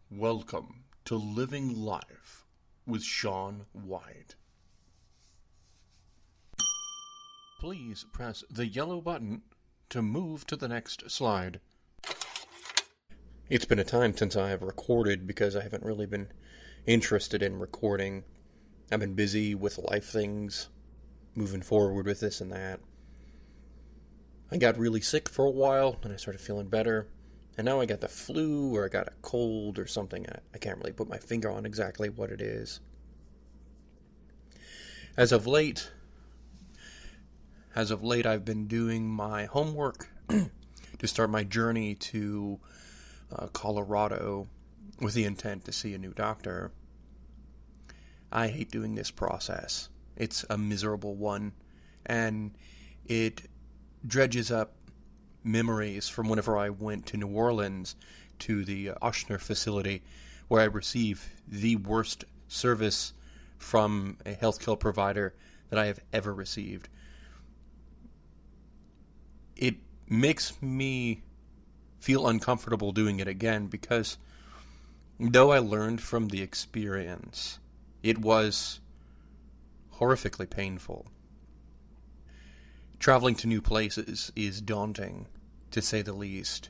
Welcome to Living Life with Sean White. Please press the yellow button to move to the next slide. It's been a time since I have recorded because I haven't really been interested in recording. I've been busy with life things, moving forward with this and that. I got really sick for a while, and I started feeling better. And now I got the flu, or I got a cold, or something. I can't really put my finger on exactly what it is. As of late, I've been doing my homework to start my journey to Colorado with the intent to see a new doctor. I hate doing this process. It's a miserable one, and it dredges up memories from whenever I went to New Orleans to the Ochsner facility, where I received the worst service from a healthcare provider that I have ever received. It makes me feel uncomfortable doing it again because though I learned from the experience, it was horrifically painful. Traveling to new places is daunting, to say the least,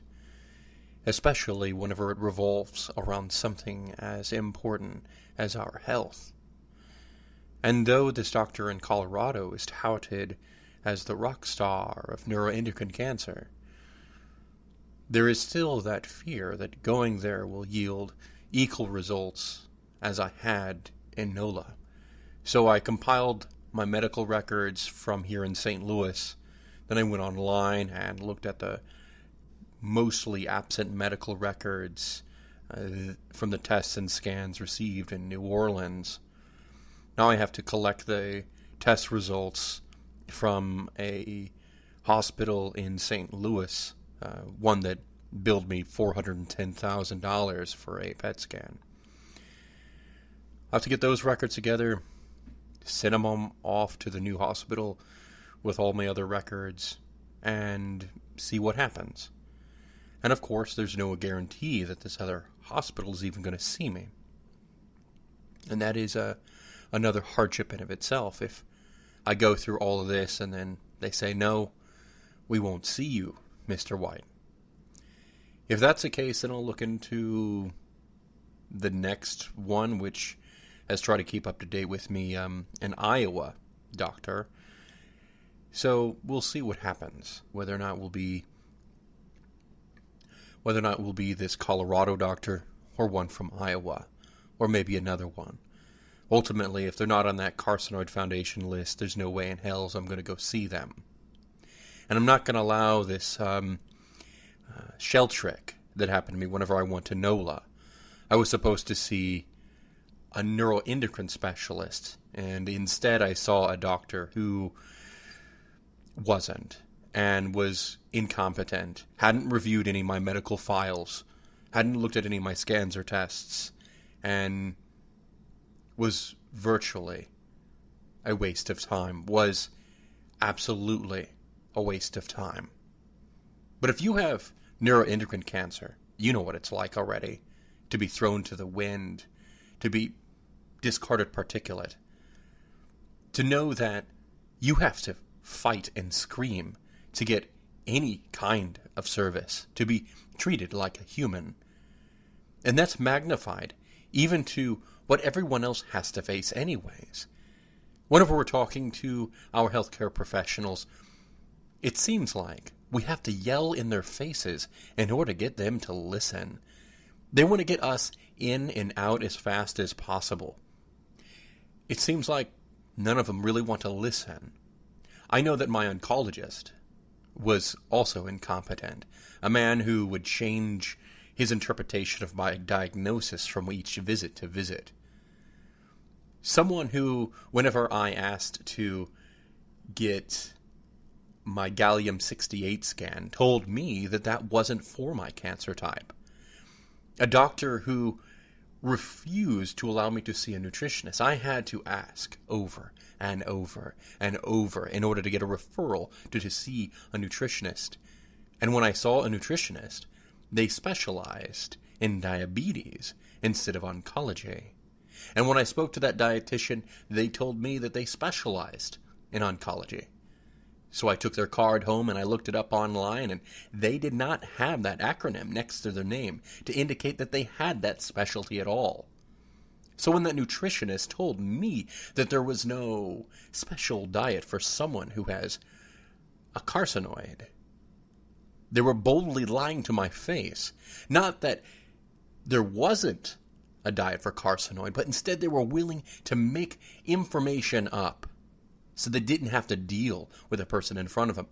especially whenever it revolves around something as important as our health. And though this doctor in Colorado is touted as the rock star of neuroendocrine cancer, there is still that fear that going there will yield equal results as I had in NOLA. So I compiled my medical records from here in St. Louis. Then I went online and looked at the mostly absent medical records from the tests and scans received in New Orleans. Now I have to collect the test results from a hospital in St. Louis, one that billed me $410,000 for a PET scan. I have to get those records together, send them off to the new hospital with all my other records, and see what happens. And of course, there's no guarantee that this other hospital is even going to see me. And that is another hardship in of itself. If I go through all of this and then they say, no, we won't see you, Mr. White. If that's the case, then I'll look into the next one, which has tried to keep up to date with me, an Iowa doctor. So we'll see what happens, whether or not we'll be this Colorado doctor or one from Iowa, or maybe another one. Ultimately, if they're not on that Carcinoid Foundation list, there's no way in hell I'm going to go see them. And I'm not going to allow this shell trick that happened to me whenever I went to NOLA. I was supposed to see a neuroendocrine specialist, and instead I saw a doctor who wasn't, and was incompetent, hadn't reviewed any of my medical files, hadn't looked at any of my scans or tests, and was virtually a waste of time, was absolutely a waste of time. But if you have neuroendocrine cancer, you know what it's like already, to be thrown to the wind, to be discarded particulate, to know that you have to fight and scream to get any kind of service, to be treated like a human. And that's magnified even to what everyone else has to face anyways. Whenever we're talking to our healthcare professionals, it seems like we have to yell in their faces in order to get them to listen. They want to get us in and out as fast as possible. It seems like none of them really want to listen. I know that my oncologist was also incompetent, a man who would change his interpretation of my diagnosis from each visit to visit. Someone who, whenever I asked to get my gallium-68 scan, told me that that wasn't for my cancer type. A doctor who refused to allow me to see a nutritionist. I had to ask over and over and over in order to get a referral to see a nutritionist. And when I saw a nutritionist, they specialized in diabetes instead of oncology. And when I spoke to that dietitian, they told me that they specialized in oncology. So I took their card home and I looked it up online, and they did not have that acronym next to their name to indicate that they had that specialty at all. So when that nutritionist told me that there was no special diet for someone who has a carcinoid, they were boldly lying to my face. Not that there wasn't a diet for carcinoid, but instead they were willing to make information up so they didn't have to deal with a person in front of them.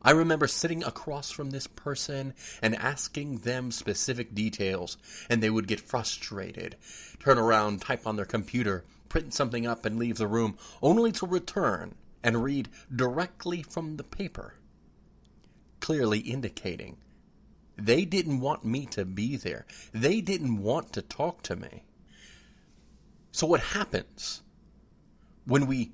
I remember sitting across from this person and asking them specific details, and they would get frustrated, turn around, type on their computer, print something up, and leave the room, only to return and read directly from the paper, clearly indicating they didn't want me to be there. They didn't want to talk to me. So what happens when we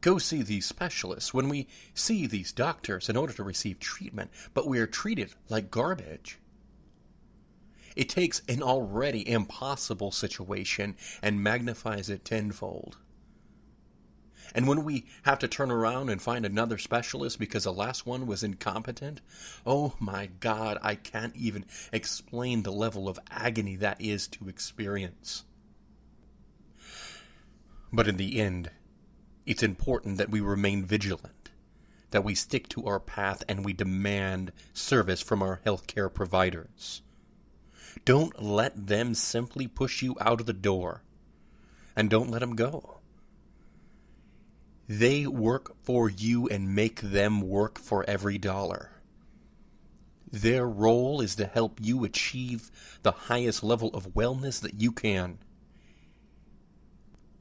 go see these specialists, when we see these doctors in order to receive treatment, but we are treated like garbage? It takes an already impossible situation and magnifies it tenfold. And when we have to turn around and find another specialist because the last one was incompetent, oh my God, I can't even explain the level of agony that is to experience. But in the end, it's important that we remain vigilant, that we stick to our path and we demand service from our healthcare providers. Don't let them simply push you out of the door, and don't let them go. They work for you and make them work for every dollar. Their role is to help you achieve the highest level of wellness that you can.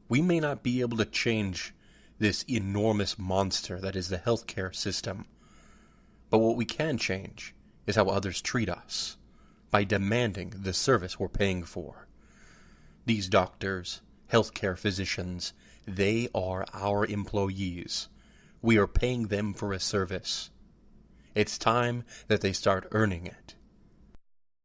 We may not be able to change this enormous monster that is the healthcare system, but what we can change is how others treat us by demanding the service we're paying for. These doctors, healthcare physicians, they are our employees. We are paying them for a service. It's time that they start earning it.